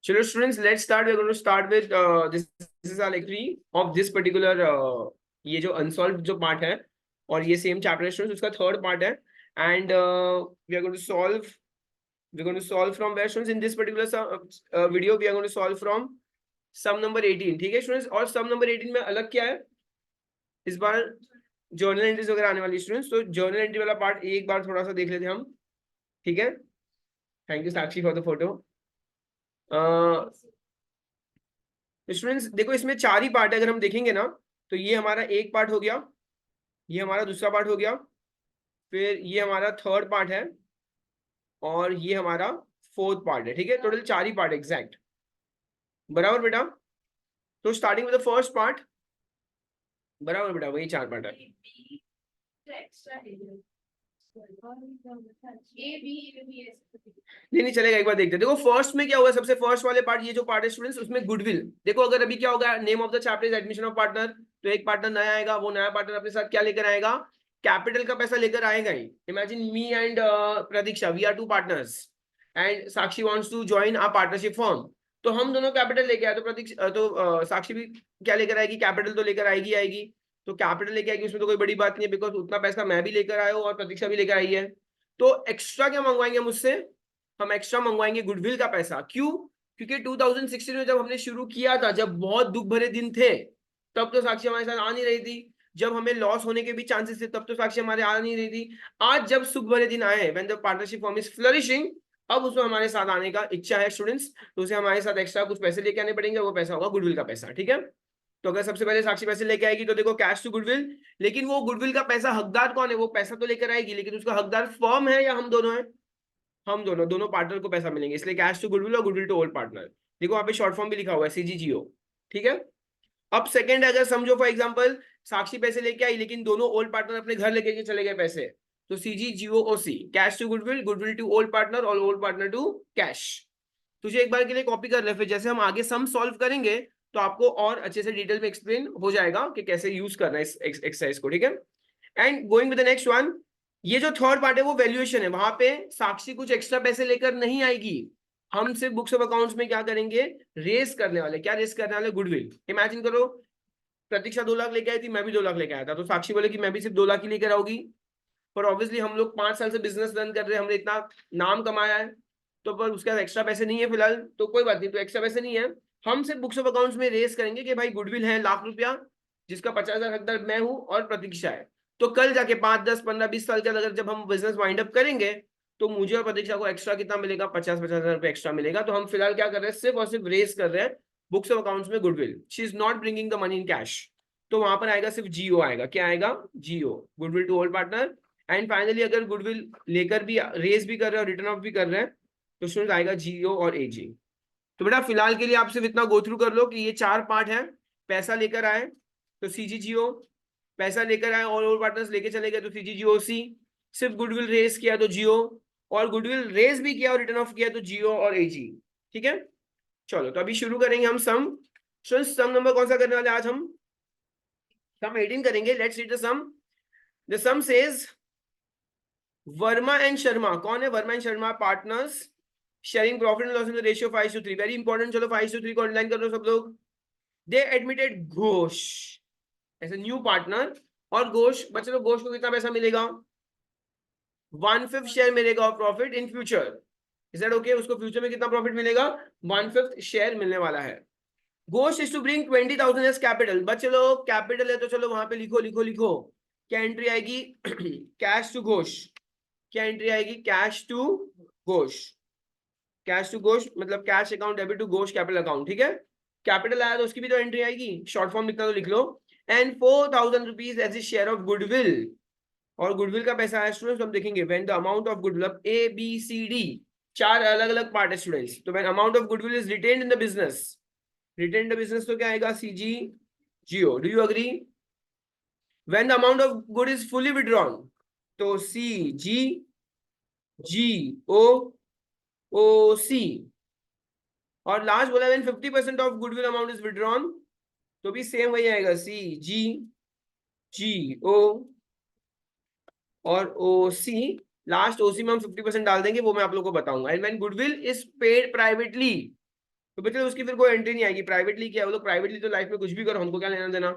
चलो students, let's start. We are going to start with this is our lecture of this particular ये जो unsolved जो part है, और ये सेम चैप्टर है स्टूडेंट्स, उसका थर्ड पार्ट है. And we are going to solve, we are going to solve from where students in this particular video we are going to solve from some number 18. ठीक है students, और सम number 18 में अलग क्या है इस बार? जर्नल एंट्रीज वगैरह आने वाली स्टूडेंट्स. तो जर्नल एंट्री वाला पार्ट एक बार थोड़ा सा देख लेते हैं हम. ठीक है, thank you Sakshi for the photo. Students देखो, इसमें चार ही पार्ट है. अगर हम देखेंगे ना, तो ये हमारा एक पार्ट हो गया, ये हमारा दूसरा पार्ट हो गया, फिर ये हमारा थर्ड पार्ट है, और ये हमारा फोर्थ पार्ट है. ठीक है, टोटल चार ही पार्ट एग्जैक्ट. बराबर बेटा? तो starting with the first part. बराबर बेटा, वही चार पार्ट है. नहीं नहीं चलेगा, एक बार देखते हैं. देखो फर्स्ट में क्या होगा, सबसे फर्स्ट वाले पार्ट, ये जो पार्ट है स्टूडेंट्स, उसमें गुडविल. देखो अगर अभी क्या होगा, name of the chapter is admission of partner, तो एक पार्टनर नया आएगा, वो नया पार्टनर अपने साथ क्या लेकर आएगा? कैपिटल का पैसा लेकर आएगा ही. Imagine me and Pratiksha, we are two partners, and Sakshi wants to join our partnership firm. तो हम दोनों कैपिटल लेके आए, तो प्रतीक्षा साक्षी भी क्या लेकर आएगी? कैपिटल तो लेकर आएगी आएगी. तो कैपिटल लेके आएगी, उसमें तो कोई बड़ी बात नहीं है, बिकॉज उतना पैसा मैं भी लेकर आया हूँ और प्रतीक्षा भी लेकर आई है. तो एक्स्ट्रा क्या मंगवाएंगे मुझसे? हम एक्स्ट्रा मंगवाएंगे गुडविल का पैसा. क्यों? क्योंकि 2016 में जब हमने शुरू किया था, जब बहुत दुख भरे दिन थे, तब तो साक्षी हमारे साथ आ नहीं रही थी. जब हमें लॉस होने के भी चांसेस थे, तब तो साक्षी हमारे आ नहीं रही थी. आज जब सुख भरे दिन आए, when the partnership form is flourishing, अब उसमें हमारे साथ आने का इच्छा है स्टूडेंट्स, तो उसे हमारे साथ एक्स्ट्रा कुछ पैसे लेके आने पड़ेंगे. वो पैसा होगा गुडविल का पैसा. ठीक है, तो अगर सबसे पहले साक्षी पैसे लेके आएगी, तो देखो कैश टू गुडविल. लेकिन वो गुडविल का पैसा हकदार कौन है? वो पैसा तो लेकर आएगी, लेकिन उसका हकदार फर्म है या हम दोनों हैं? हम दोनों, दोनों पार्टनर को पैसा मिलेंगे, इसलिए कैश टू गुडविल और गुडविल टू ओल्ड पार्टनर. देखो वहां पे शॉर्ट फॉर्म भी लिखा हुआ है, सीजीजीओ. ठीक है, अब सेकंड अगर समझो, फॉर एग्जांपल साक्षी पैसे लेके आई, लेकिन दोनों ओल्ड पार्टनर अपने घर लेके चले गए पैसे, तो CGGOC, cash to goodwill, goodwill to old partner और ओल्ड पार्टनर टू कैश. तुझे एक बार के लिए कॉपी कर ले, फिर जैसे हम आगे सम सॉल्व करेंगे तो आपको और अच्छे से डिटेल में एक्सप्लेन हो जाएगा कि कैसे यूज करना है इस एक्सरसाइज को. ठीक है, and going with the next one. ये जो थर्ड पार्ट है वो वैल्यूएशन है. वहां पे साक्षी कुछ एक्स्ट्रा पैसे लेकर नहीं आएगी. हम सिर्फ बुक्स ऑफ अकाउंट्स में क्या करेंगे? रेस करने वाले. क्या रेस करने वाले? गुडविल. इमेजिन करो, प्रतीक्षा 2 लाख लेके आई थी, मैं भी 2 लाख लेके आया था, तो साक्षी बोले कि मैं भी सिर्फ 2 लाख ही लेकर आऊंगी. पर ऑब्वियसली हम लोग 5 साल से बिजनेस रन कर रहे हैं, हमने इतना नाम कमाया है, तो पर उसके बाद एक्स्ट्रा पैसे नहीं है फिलहाल, तो कोई बात नहीं, तो एक्स्ट्रा पैसे नहीं है. हम सिर्फ बुक्स ऑफ अकाउंट्स में रेस करेंगे कि भाई गुडविल है ₹1,00,000, जिसका 50,000 हकदार मैं हूं और प्रतीक्षा है. तो कल जाके 5, 10, 15, 20 साल के अगर जब हम बिजनेस वाइंड अप करेंगे, तो मुझे और प्रतीक्षा को एक्स्ट्रा कितना मिलेगा? 50,000 रुपए एक्स्ट्रा मिलेगा. तो हम फिलहाल क्या कर रहे हैं? सिर्फ और सिर्फ रेस कर रहे हैं बुक्स ऑफ अकाउंट्स में goodwill. She is not bringing the money in cash. तो वहां पर आएगा सिर्फ जीओ आएगा. क्या आएगा? GO, goodwill to old partner. And finally अगर गुडविल लेकर भी रेस भी कर रहे हैं और रिटर्न ऑफ भी कर रहे हैं, तो स्टूडेंट आएगा जीओ और एजी. तो बेटा फिलहाल के लिए आप सिर्फ इतना गो थ्रू कर लो कि ये चार पार्ट है. पैसा लेकर आए तो सीजीजीओ, पैसा लेकर आए और ओल्ड पार्टनर्स लेके चले गए तो सीजीजीओसी, सिर्फ गुडविल रेस किया तो जियो, और गुडविल रेस भी किया और रिटर्न ऑफ किया तो जियो और एजी. ठीक है, चलो तो अभी शुरू करेंगे हम सम. सम नंबर कौन सा करने वाले आज हम? सम 18 करेंगे. Let's read the sum. The sum says Verma and Sharma. कौन है Verma and Sharma? Partners sharing profit and loss in the ratio 5:3. Very important. चलो 5:3 को अंडरलाइन कर लो सब लोग. They admitted Ghosh as a new partner. और घोष, बच्चों घोष को कितना पैसा मिलेगा? 1/5 शेयर मिलेगा of profit in future. Is that okay? उसको फ्यूचर में कितना प्रॉफिट मिलेगा? 1/5 शेयर मिलने वाला है. Ghosh is to bring 20,000 as capital. बच्चे लोग कैपिटल है तो चलो वहां पे लिखो लिखो लिखो. क्या एंट्री आएगी? Cash to Ghosh. क्या एंट्री आएगी? Cash to Ghosh. Cash to Ghosh मतलब cash account debit to Ghosh capital account. ठीक है, कैपिटल आया तो उसकी भी तो एंट्री आएगी. शॉर्ट फॉर्म लिखना तो लिख लो. And 4,000 rupees as a share of goodwill. और गुडविल का पैसा है स्टूडेंट्स, हम देखेंगे when the amount of goodwill, A B C D, चार अलग अलग पार्ट है स्टूडेंट्स. तो when amount of goodwill is retained in the business, retained in the business तो क्या आएगा? CG GO. Do you agree? When the amount of good is fully withdrawn, तो C G जी ओ सी. और लास्ट बोला when 50% of goodwill amount is withdrawn, तो भी same वही आएगा, सी जी ओ और ओ सी. लास्ट ओसी में हम 50% डाल देंगे, वो मैं आप लोगों को बताऊंगा. And when goodwill is paid privately, तो बच्चे उसकी फिर कोई एंट्री नहीं आएगी। प्राइवेटली क्या है, वो लोग प्राइवेटली तो लाइफ में कुछ भी करो, हमको क्या लेना देना।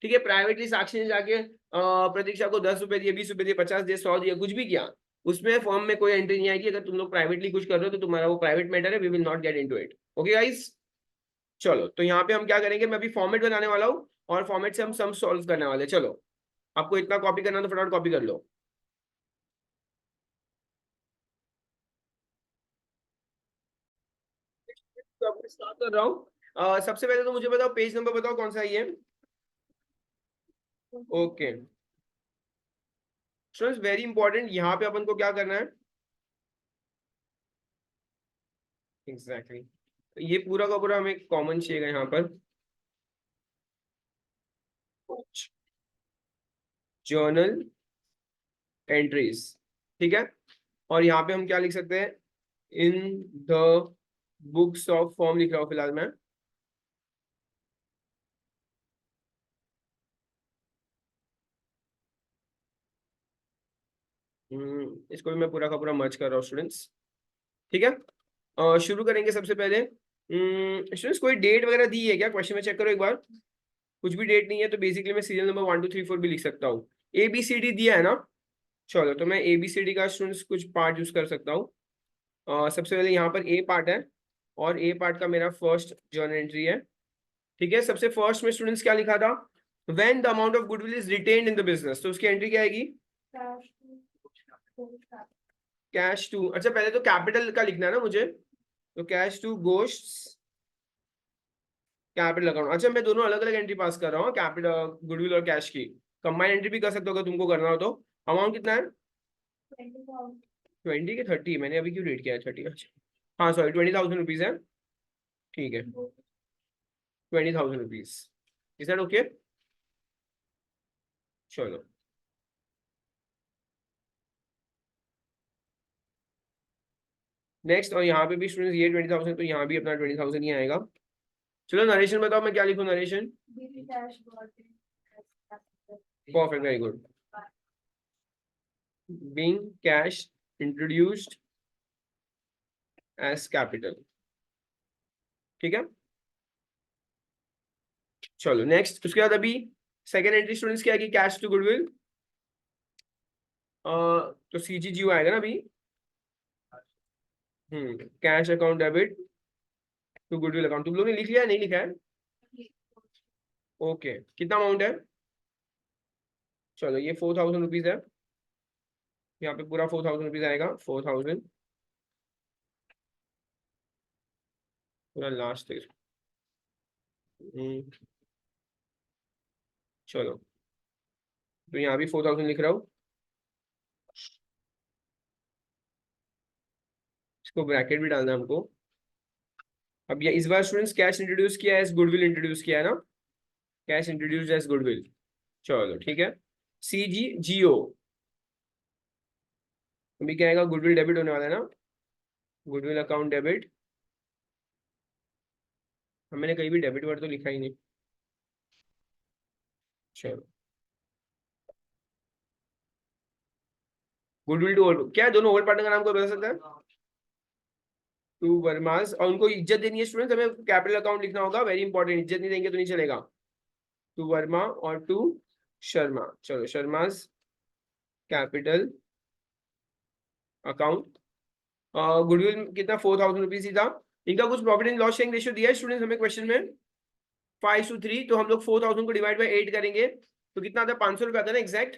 ठीक है, प्राइवेटली साक्षी ने जाके प्रतीक्षा को 10 रुपए दिए, 20 रुपए दिए, 50 दिए, 100 दिए, कुछ भी किया, उसमें फॉर्म में कोई एंट्री नहीं आएगी। अगर तुम लोग प्राइवेटली कुछ कर रहे हो तो तुम्हारा वो प्राइवेट मैटर है, we will not get into it. Okay guys, चलो तो यहाँ पे हम क्या करेंगे, मैं अभी फॉर्मेट बनाने वाला हूँ और फॉर्मेट से हम सम सॉल्व करने वाले हैं। चलो, आपको इतना कॉपी करना तो फटाफट कॉपी कर लो। तो आपको स्टार्ट कर रहा हूँ। सबसे पहले तो मुझे बताओ, पेज नंबर बताओ कौन सा है ये। ओके स्टूडेंट्स, वेरी इंपॉर्टेंट, यहाँ पे अपन को क्या करना है एग्जैक्टली ये पूरा का पूरा हमें कॉमन चाहिए यहाँ पर। जर्नल एंट्रीज, ठीक है। और यहाँ पे हम क्या लिख सकते हैं, in the books of form लिख रहा हूँ फिलहाल मैं। इसको भी मैं पूरा का पूरा मर्ज कर रहा हूँ स्टूडेंट्स, ठीक है। शुरू करेंगे सबसे पहले। स्टूडेंट्स कोई डेट वगैरह दी है क्या क्वेश्चन में, चेक करो एक बार। कुछ भी डेट नहीं है तो बेसिकली मैं सीरियल नंबर 1 2 3 4 भी लिख सकता हूँ। ABCD दिया है ना। चलो तो मैं ABCD का स्टूडेंट्स कुछ पार्ट यूज कर सकता हूँ। सबसे पहले यहाँ पर ए पार्ट है और ए पार्ट का मेरा फर्स्ट जर्नल एंट्री है। ठीक है, सबसे फर्स्ट में स्टूडेंट्स क्या लिखा था, when the amount of goodwill is retained in the business, तो उसकी एंट्री क्या आएगी, कैश टू। अच्छा पहले तो कैपिटल का लिखना है ना मुझे, तो कैश टू गोश्त कैपिटल अकाउंट। अच्छा मैं दोनों अलग अलग एंट्री पास कर रहा हूँ, कैपिटल गुडविल और कैश की कंबाइंड एंट्री भी कर सकते हो अगर तुमको करना हो तो। अमाउंट कितना है, 20 के 30, मैंने अभी क्यों रेट किया है 30। अच्छा हाँ सॉरी, 20,000 रुपीज है, ठीक है, 20,000 रुपीज। Is that okay. चलो नेक्स्ट, और यहाँ पे भी स्टूडेंट्स ये 20,000, तो यहाँ भी अपना 20,000 ही आएगा। चलो नरेशन बताओ, मैं क्या लिखूं narration. Perfect, very good. Being cash introduced as capital, ठीक है। चलो नेक्स्ट, उसके बाद अभी सेकेंड एंट्री स्टूडेंट्स क्या है कि कैश टू गुडविल, तो CGGO आएगा ना अभी। Cash account debit to goodwill account, तुम लोगों ने लिख लिया है नहीं लिखा है। ओके कितना अमाउंट है, चलो ये 4,000 रुपीज है, यहाँ पे पूरा 4,000 रुपीज आएगा, 4,000 पूरा लास्ट। चलो तो यहाँ भी 4,000 लिख रहा हूँ, इसको ब्रैकेट भी डालना है हमको। अब ये इस बार स्टूडेंट्स कैश इंट्रोड्यूस किया है, गुडविल इंट्रोड्यूस किया है ना, कैश इंट्रोड्यूस एज गुडविल। चलो ठीक है, CGGO अभी क्या आएगा, गुडविल डेबिट होने वाला है ना, गुडविल अकाउंट डेबिट। मैंने कहीं भी डेबिट वर्ड तो लिखा ही नहीं। चलो गुडविल टू ओल्ड, क्या है दोनों ओल्ड पार्टनर का नाम कोई बता सकता है, टू वर्मास, और उनको इज्जत देनी है स्टूडेंट, हमें कैपिटल अकाउंट लिखना होगा, वेरी इंपॉर्टेंट, इज्जत नहीं देंगे तो नहीं चलेगा। टू वर्मा और टू शर्मा, चलो शर्मास कैपिटल अकाउंट। गुडविल कितना 4,000 रुपीज ही था। इनका कुछ profit and loss sharing ratio दिया है स्टूडेंट हमें क्वेश्चन में, 5:3, तो हम लोग 4,000 को डिवाइड बाई 8 करेंगे तो कितना आता है, 500 रुपये आता है ना एग्जैक्ट।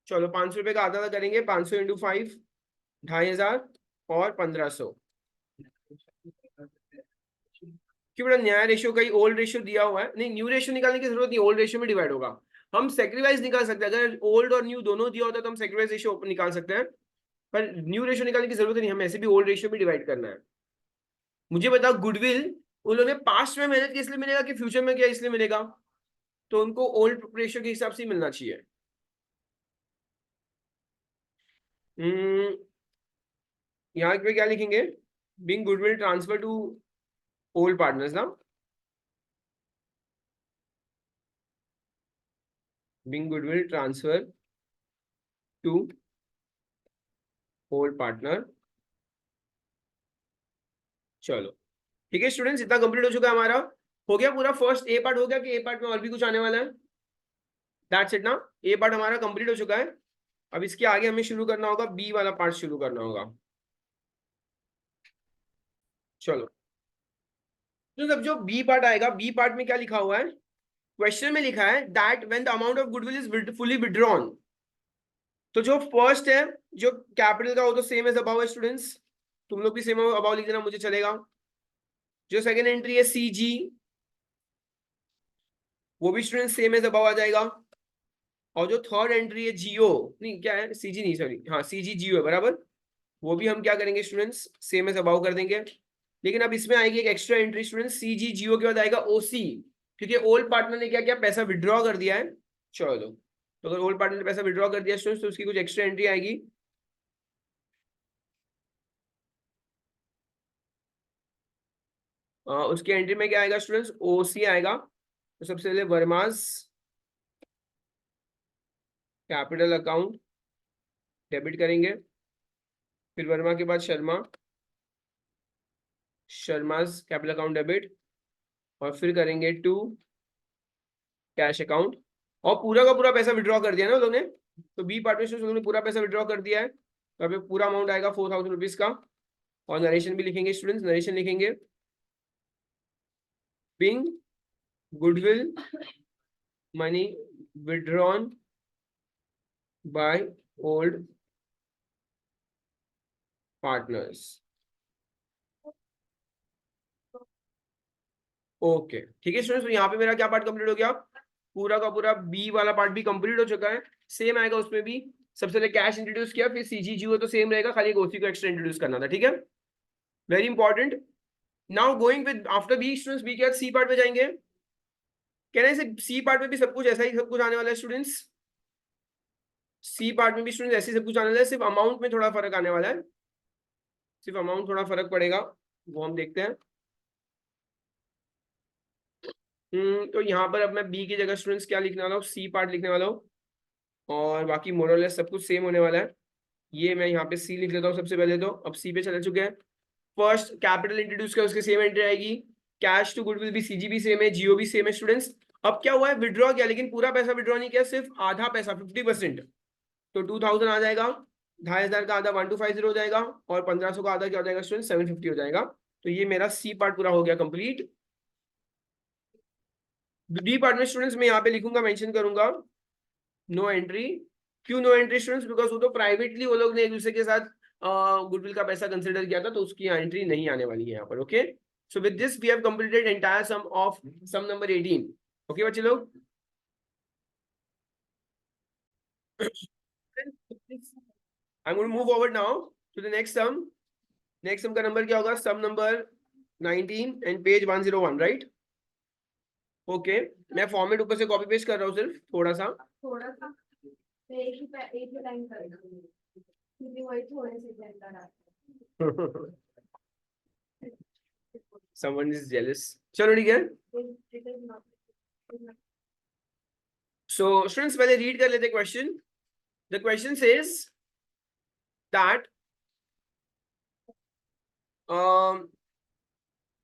चलो 500 रुपये का आधा करेंगे, 500 इंटू 5, 2,500 और 1,500। क्यों बेटा, नया रेशियो का ही ओल्ड रेशियो दिया हुआ है, नहीं न्यू रेशियो निकालने की जरूरत नहीं, ओल्ड रेशियो में डिवाइड होगा। हम सेक्रीफाइस निकाल सकते हैं, अगर ओल्ड और न्यू दोनों दिया होता है तो हम सेक्रीफाइस रेशियो निकाल सकते हैं, पर न्यू रेशियो निकालने की जरूरत नहीं, हम ऐसे भी ओल्ड रेशियो में डिवाइड करना है। मुझे बताओ गुडविल उन लोगों ने पास्ट में मेहनत की इसलिए मिलेगा कि फ्यूचर में क्या इसलिए मिलेगा, तो उनको ओल्ड रेशियो के हिसाब से ही मिलना चाहिए। हम्म, यहाँ पे क्या लिखेंगे, being goodwill transfer to old partners ना, being goodwill transfer to old partner. चलो ठीक है स्टूडेंट्स, इतना कंप्लीट हो चुका है हमारा। हो गया पूरा फर्स्ट ए पार्ट हो गया कि ए पार्ट में और भी कुछ आने वाला है? दैट्स इट ना, ए पार्ट हमारा कंप्लीट हो चुका है। अब इसके आगे हमें शुरू करना होगा, बी वाला पार्ट शुरू करना होगा। चलो, तो जब जो बी पार्ट आएगा, बी पार्ट में क्या लिखा हुआ है? क्वेश्चन में लिखा है that when the amount of goodwill is fully withdrawn. तो जो फर्स्ट है, जो कैपिटल का, वो तो सेम एज अबाव है स्टूडेंट्स, तुम लोग भी सेम अबाव लिख देना, मुझे चलेगा। जो सेकंड एंट्री है सी जी, वो भी स्टूडेंट सेम एज अबाव आ जाएगा। और जो थर्ड एंट्री है जियो, नहीं क्या है, सी जी नहीं सॉरी, हाँ सी जी जियो है बराबर, वो भी हम क्या करेंगे स्टूडेंट्स, सेम एज अबाव कर देंगे। लेकिन अब इसमें आएगी एक एक्स्ट्रा एंट्री स्टूडेंट, सी जी जियो के बाद आएगा ओसी, क्योंकि ओल्ड पार्टनर ने क्या किया, पैसा विड्रॉ कर दिया है। चलो, तो अगर ओल्ड पार्टनर ने पैसा विड्रॉ कर दिया स्टूडेंट्स, तो उसकी कुछ एक्स्ट्रा एंट्री आएगी। उसकी एंट्री में क्या आएगा स्टूडेंट्स, ओसी आएगा। तो सबसे पहले वर्मास कैपिटल अकाउंट डेबिट करेंगे, फिर वर्मा के बाद Sharma, Sharma's capital account debit, और फिर करेंगे टू कैश अकाउंट। और पूरा का पूरा पैसा विड्रॉ कर दिया ना लोगों ने, तो बी पार्टनरशिप उन्होंने पूरा पैसा विड्रॉ कर दिया है, तो अभी पूरा अमाउंट आएगा 4000 रुपीज का। और नरेशन भी लिखेंगे स्टूडेंट्स, नरेशन लिखेंगे, being goodwill money withdrawn by old partners. Okay ठीक है स्टूडेंट्स, तो यहाँ पे मेरा क्या पार्ट कंप्लीट हो गया, पूरा का पूरा बी वाला पार्ट भी कंप्लीट हो चुका है। सेम आएगा उसमें भी, सबसे पहले कैश इंट्रोड्यूस किया, फिर सीजी हो तो सेम रहेगा, खाली ओसी को एक्स्ट्रा इंट्रोड्यूस करना था, ठीक है, very important. Now going with after B students, B के बाद सी पार्ट में जाएंगे। कहना है सी पार्ट में भी सब कुछ ऐसा ही सब कुछ आने वाला है स्टूडेंट्स, सी पार्ट में भी स्टूडेंट्स ऐसे सब कुछ आने वाला है, सिर्फ अमाउंट में थोड़ा फर्क आने वाला है, सिर्फ अमाउंट थोड़ा फर्क पड़ेगा, वो हम देखते हैं। तो यहाँ पर अब मैं बी की जगह स्टूडेंट्स क्या लिखने वाला हूँ, सी पार्ट लिखने वाला हूँ, और बाकी मोरलेस सब कुछ सेम होने वाला है। ये मैं यहाँ पे सी लिख लेता हूँ सबसे पहले, तो अब सी पे चले चुके हैं। फर्स्ट कैपिटल इंट्रोड्यूस किया, उसके सेम एंट्री आएगी, कैश टू गुडविल भी सीजी भी सेम है, जियो भी सेम है स्टूडेंट्स। अब क्या हुआ है, विड्रॉ किया, लेकिन पूरा पैसा विड्रॉ नहीं किया, सिर्फ आधा पैसा 50%, तो 2000 आ जाएगा, 2500 का आधा 1250 हो जाएगा, और 1500 का आधा क्या हो जाएगा स्टूडेंट, 750 हो जाएगा। तो ये मेरा सी पार्ट पूरा हो गया कंप्लीट। डी पार्ट में स्टूडेंट्स मैं यहाँ पे लिखूंगा, मेंशन करूंगा नो एंट्री। क्यों नो एंट्री स्टूडेंट्स, बिकॉज वो तो प्राइवेटली वो लोग ने एक दूसरे के साथ गुडविल का पैसा कंसिडर किया था, तो उसकी एंट्री नहीं आने वाली है यहाँ पर। Okay, so with this we have completed entire sum of sum number 18। Okay बच्चे लोग, I am going to move forward now to the next sum. Next sum का नंबर क्या होगा, sum number 19 and page 101, right? Okay, मैं format ऊपर से copy paste कर रहा हूँ सिर्फ थोड़ा सा, एक ही लाइन करेगा, क्योंकि वही थोड़े से अंदर आता someone is jealous। चलो ठीक है, है। so students पहले रीड कर लेते question. the question says that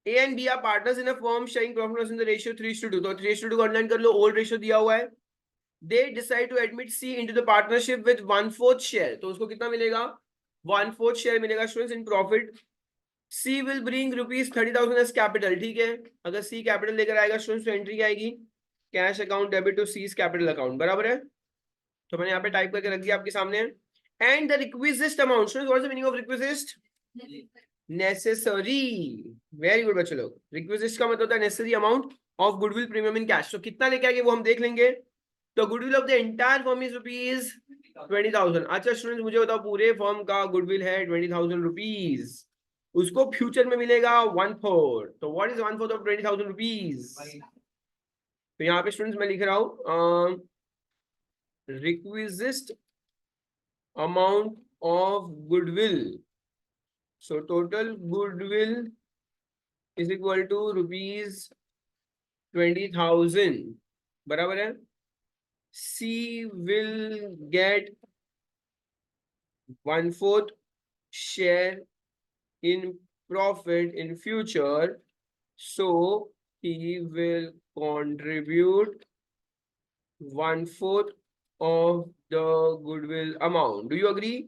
A and B are partners in a firm sharing profit loss in the ratio 3:2, तो 3:2 को अंडरलाइन कर लो, ओल्ड रेशियो दिया हुआ है। They decide to admit C into the partnership with 1/4 share, तो उसको कितना मिलेगा, 1/4 शेयर मिलेगा students in profit. C will bring ₹30,000 as capital, ठीक है, अगर C कैपिटल लेकर आएगा स्टूडेंट्स, तो एंट्री क्या आएगी, cash account debit to C's capital account, बराबर है, तो मैंने यहाँ पे टाइप करके रख दिया आपके सामने। And the requisite amount students, what is the meaning of requisite, necessary, very good बच्चों लोग, रिक्विजिस्ट का मतलब होता है necessary amount of goodwill premium in cash, तो कितना लेके आएंगे वो हम देख लेंगे। तो goodwill of the entire firm is ₹20,000। अच्छा स्टूडेंट्स मुझे बताओ, पूरे फर्म का गुडविल है ₹20,000, उसको फ्यूचर में मिलेगा 1/4, तो व्हाट इज 1/4 ऑफ ₹20,000? तो यहाँ पे स्टूडेंट्स मैं लिख रहा हूँ requisite amount of goodwill, so total goodwill is equal to ₹20,000, बराबर है। C will get 1/4 share in profit in future so he will contribute 1/4 of the goodwill amount. Do you agree?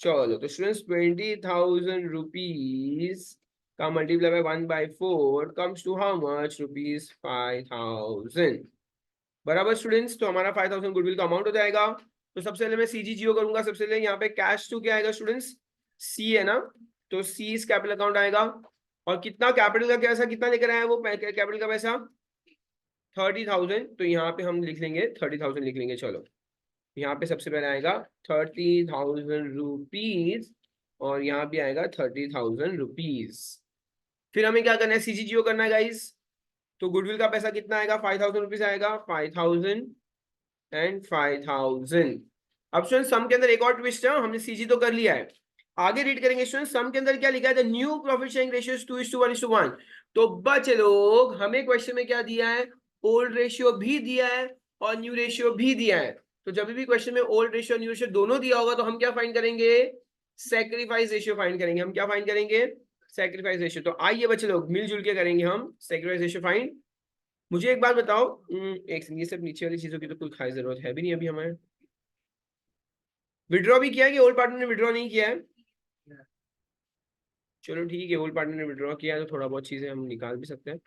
चलो तो स्टूडेंट्स 20,000 रुपीज का multiply by 1/4 comes to how much rupees 5,000। बराबर students, तो हमारा 5,000 goodwill का amount हो जाएगा। तो सबसे पहले मैं सीजीजीओ करूंगा। सबसे पहले यहाँ पे कैश टू क्या आएगा स्टूडेंट्स, सी है ना, तो सी इस कैपिटल अकाउंट आएगा। और कितना कैपिटल का पैसा कितना लेकर आया है वो कैपिटल का पैसा 30,000। तो यहाँ पे हम लिख लेंगे 30,000 लिख लेंगे। चलो यहाँ पे सबसे पहले आएगा 30,000 रुपीज और यहाँ भी आएगा 30,000 रुपीज। फिर हमें क्या करना है, सीजीजीओ करना है गाइस। तो गुडविल का पैसा कितना आएगा, 5,000 रुपीज आएगा, 5,000 एंड 5,000। अब स्टूडेंट सम के अंदर एक और ट्विस्ट है, हमने सीजी तो कर लिया है, आगे रीड करेंगे स्टूडेंट। सम के अंदर क्या लिखा है, the new profit sharing ratio is 2:1:1। तो बच्चे लोग हमें क्वेश्चन में क्या दिया है, ओल्ड रेशियो भी दिया है और न्यू रेशियो भी दिया है। तो जब भी क्वेश्चन में ओल्ड रेशियो न्यू रेशियो दोनों दिया होगा तो हम क्या फाइंड करेंगे, सैक्रिफाइस रेशियो फाइंड करेंगे। हम क्या फाइंड करेंगे, सैक्रिफाइस रेशियो। तो आइए बच्चे लोग मिलजुल के करेंगे हम सैक्रिफाइस रेशियो फाइंड। मुझे एक बात बताओ, एक ये सब नीचे वाली चीजों की तो कोई खास जरूरत है भी नहीं अभी हमें। विड्रॉ भी किया है कि ओल्ड पार्टनर ने विड्रॉ नहीं किया है? चलो ठीक है, ओल्ड पार्टनर ने विड्रॉ किया है तो थोड़ा बहुत चीजें हम निकाल भी सकते हैं।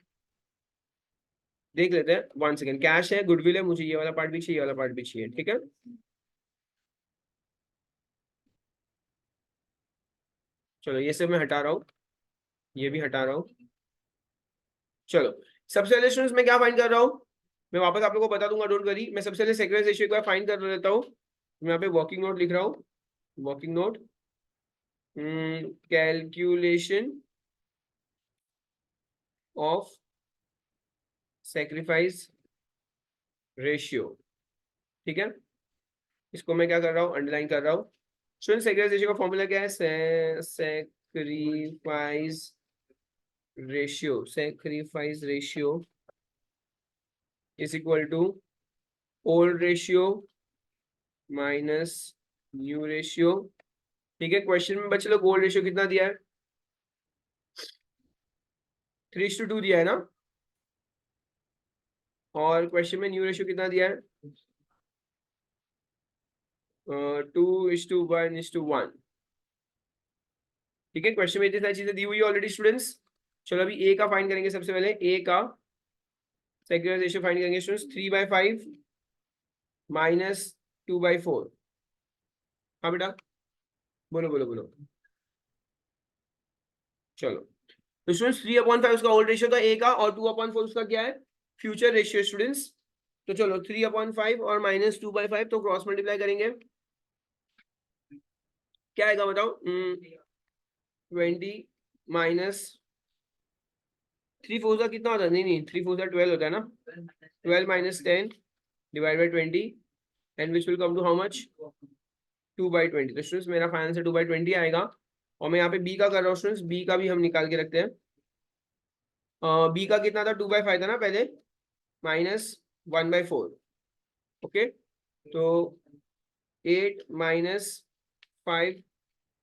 देख लेते हैं 1 सेकेंड। कैश है, गुडविल है, मुझे ये वाला पार्ट भी चाहिए, ये वाला पार्ट भी चाहिए, ठीक है। चलो ये सब मैं हटा रहा हूँ, ये भी हटा रहा हूँ। चलो सबसे पहले स्टूडेंट्स मैं क्या फाइंड कर रहा हूँ, मैं वापस आप लोगों को बता दूंगा, डोंट वरी। मैं सबसे पहले सेक्रेटरी रेशियो एक बार फाइंड कर लेता हूँ। मैं यहाँ पे वर्किंग नोट लिख रहा हूँ, working note, calculation of sacrifice ratio, ठीक है। इसको मैं क्या कर रहा हूँ, अंडरलाइन कर रहा हूँ। स्टूडेंट सेक्रीफाइस रेशियो का फॉर्मूला क्या है, sacrifice ratio is equal to old ratio minus new ratio, ठीक है। क्वेश्चन में बच्चे लोग ओल्ड रेशियो कितना दिया है, 3:2 दिया है ना, और क्वेश्चन में न्यू रेशियो कितना दिया है, 2:1:1, ठीक है। क्वेश्चन में इतनी सारी चीजें दी हुई है ऑलरेडी स्टूडेंट्स। चलो अभी ए का फाइंड करेंगे। सबसे पहले ए का सेक्रीफाइस रेशियो फाइंड करेंगे स्टूडेंट्स। 3/5 माइनस 2/4। हाँ बेटा बोलो बोलो बोलो। चलो तो स्टूडेंट्स 3/5 उसका ओल्ड रेशियो था ए का, और 2/4 उसका क्या है, फ्यूचर रेशियो स्टूडेंट्स। तो चलो 3/5 और माइनस 2/5 तो क्रॉस मल्टीप्लाई करेंगे, क्या आएगा बताओ, 20 माइनस 3/4 कितना होता है, नहीं 3/4 12 होता है ना, 12 minus 10 divide by 20 and which will come to how much, 2/20। तो स्टूडेंट्स मेरा फाइनल से 2/20 आएगा। और मैं यहाँ पे बी का कर रहा हूँ स्टूडेंट्स, बी का भी हम निकाल के रखते हैं। बी का कितना था, 2/5 था ना पहले, माइनस 1/4, ओके। तो 8 minus 5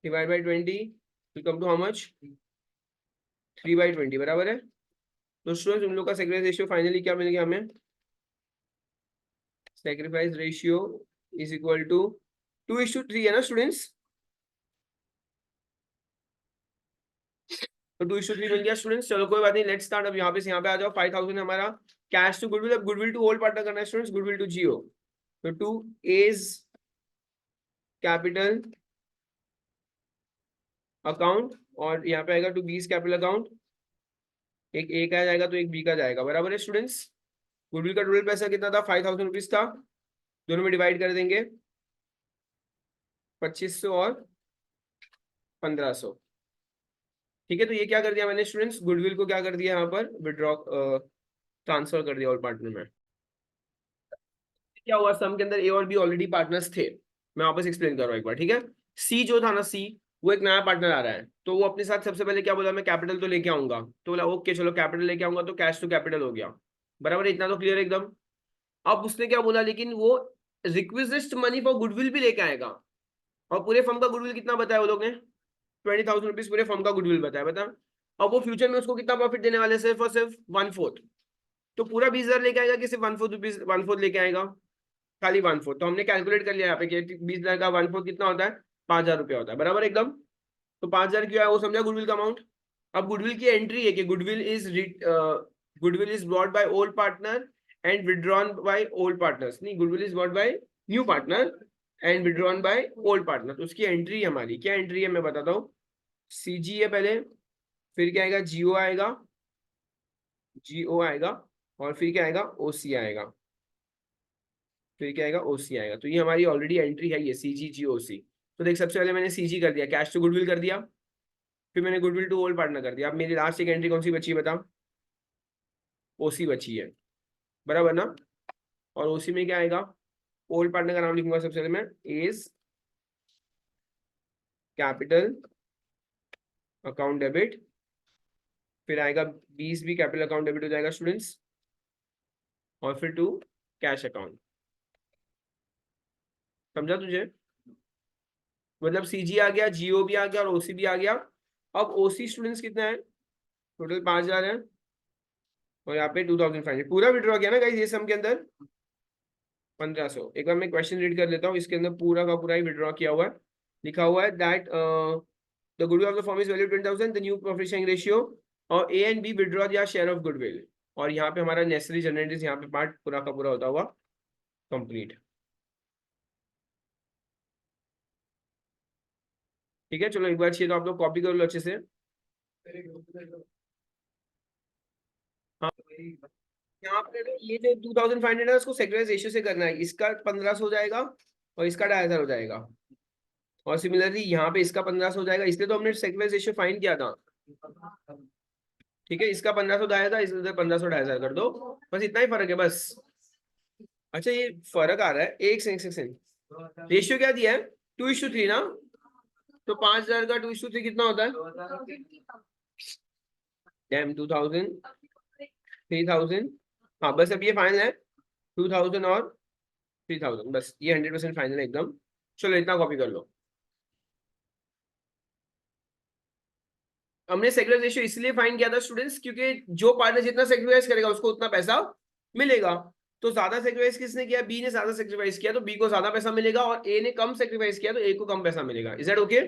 divide by 20 will come to how much, 3/20, बराबर है। तो स्टूडेंट्स उन लोग का सेक्रीफाइस रेशियो फाइनली क्या मिल गया हमें, sacrifice ratio is equal to 2:3 है ना स्टूडेंट्स, तो 2:3 मिल गया स्टूडेंट्स। चलो कोई बात नहीं, लेट्स स्टार्ट। अब यहाँ पे से यहाँ पे आ जाओ। 5,000 हमारा कैश टू गुडविल, अब गुडविल टू ओल्ड पार्टनर करना है स्टूडेंट्स, गुडविल टू जियो। तो 2 एज कैपिटल अकाउंट और यहाँ पे आएगा 2 बीज कैपिटल अकाउंट। एक ए का जाएगा तो एक बी का जाएगा, बराबर है स्टूडेंट्स। गुडविल का टोटल पैसा कितना था, 5,000 रुपीज था। दोनों में डिवाइड कर देंगे, 2,500 और 1,500, ठीक है। तो ये क्या कर दिया मैंने स्टूडेंट्स, गुडविल को क्या कर दिया यहाँ पर विड्रॉ ट्रांसफर कर दिया और पार्टनर में। क्या हुआ, सम के अंदर ए और बी ऑलरेडी पार्टनर्स थे। मैं वापस एक्सप्लेन कर रहा हूँ एक बार, ठीक है। सी जो था ना, सी वो एक नया पार्टनर आ रहा है, तो वो अपने साथ सबसे पहले क्या बोला, मैं कैपिटल तो लेके आऊंगा। तो बोला ओके चलो कैपिटल लेके आऊंगा, तो कैश टू कैपिटल हो गया, बराबर। इतना तो क्लियर एकदम। अब उसने क्या बोला, लेकिन वो रिक्विजिट मनी फॉर गुडविल भी लेके आएगा। और पूरे फर्म का गुडविल कितना बताया वो लोग ने, 20,000 रुपीज पूरे फर्म का गुडविल बताया, बता। और वो फ्यूचर में उसको कितना प्रॉफिट देने वाले हैं, सिर्फ और सिर्फ 1/4। तो पूरा 20,000 लेके आएगा कि सिर्फ 1/4 रुपीज 1/4 लेके आएगा, खाली 1/4। तो हमने कैलकुलेट कर लिया यहाँ पे कि 20,000 का 1/4 कितना होता है, 5,000 रुपया होता है, बराबर एकदम। तो 5,000 क्यों है वो समझा, गुडविल का अमाउंट। अब गुडविल की एंट्री है कि goodwill is brought by old partner and withdrawn by old partners, नहीं, goodwill is brought by new partner and withdrawn by old partner. तो उसकी एंट्री हमारी क्या एंट्री है मैं बताता हूँ। सीजी है पहले, फिर क्या आएगा, जीओ आएगा, जीओ आएगा, और फिर क्या आएगा, ओसी आएगा, फिर क्या आएगा, ओसी आएगा। तो ये हमारी ऑलरेडी एंट्री है, ये सीजी जी ओसी। तो देख, सबसे पहले मैंने सीजी कर दिया, कैश टू गुडविल कर दिया, फिर मैंने गुडविल टू ओल्ड पार्टनर कर दिया। अब मेरी लास्ट एक एंट्री कौन सी बची है बता, ओसी बची है, बराबर ना। और ओसी में क्या आएगा, ओल्ड पार्टनर का नाम लिखूंगा सबसे पहले मैं, एज कैपिटल अकाउंट डेबिट, फिर आएगा 20 भी कैपिटल अकाउंट डेबिट हो जाएगा स्टूडेंट्स, और फिर टू कैश अकाउंट। समझा तुझे, मतलब सीजी आ गया, जीओ भी आ गया और ओसी भी आ गया। अब ओसी स्टूडेंट्स कितना है, टोटल 5,000 है, और यहाँ पे 2,500 पूरा विड्रॉ किया ना गाइस, ये सम के अंदर 1,500। एक बार मैं क्वेश्चन रीड कर लेता हूँ, इसके अंदर पूरा का पूरा ही विड्रॉ किया हुआ है, लिखा हुआ है that the goodwill of the firm is value 20,000, the new profit sharing ratio, और ए एंड बी विड्रॉ दिया शेयर ऑफ गुडविल, और यहाँ पे हमारा नेसेसरी जनरेटर्स यहाँ पे पार्ट पूरा का पूरा होता हुआ कंप्लीट। ठीक है, चलो एक बार चाहिए तो आप लोग कॉपी कर लो अच्छे से। हाँ, यहाँ पे ये जो 2,500 है उसको सेक्रेटरी रेशियो से करना है, इसका 1,500 हो जाएगा और इसका 2,500 हो जाएगा, और सिमिलरली यहाँ पे इसका 1,500 हो जाएगा, इसलिए तो हमने सेक्रेटरी रेशियो फाइंड किया था। ठीक है, इसका 1,500 आया था, इसलिए 1,500 2,500 कर दो, बस इतना ही फर्क है बस। अच्छा, ये फर्क आ रहा है, एक सेकंड, रेशियो क्या दिया है, 2:3 ना। तो 5,000 का 2:3 कितना होता है, 2,000 3,000। हाँ बस अब ये फाइनल है, 2,000 और 3,000, बस ये 100% फाइनल है एकदम। चलो इतना कॉपी कर लो। हमने सेक्रीफाइस रेशियो इसलिए फाइंड किया था स्टूडेंट्स, क्योंकि जो पार्टनर जितना सेक्रीफाइस करेगा उसको उतना पैसा मिलेगा। तो ज्यादा सेक्रीफाइस किसने किया, बी ने ज्यादा सेक्रीफाइस किया, तो बी को ज्यादा पैसा मिलेगा, और ए ने कम सेक्रीफाइस किया तो ए को कम पैसा मिलेगा। Is that okay?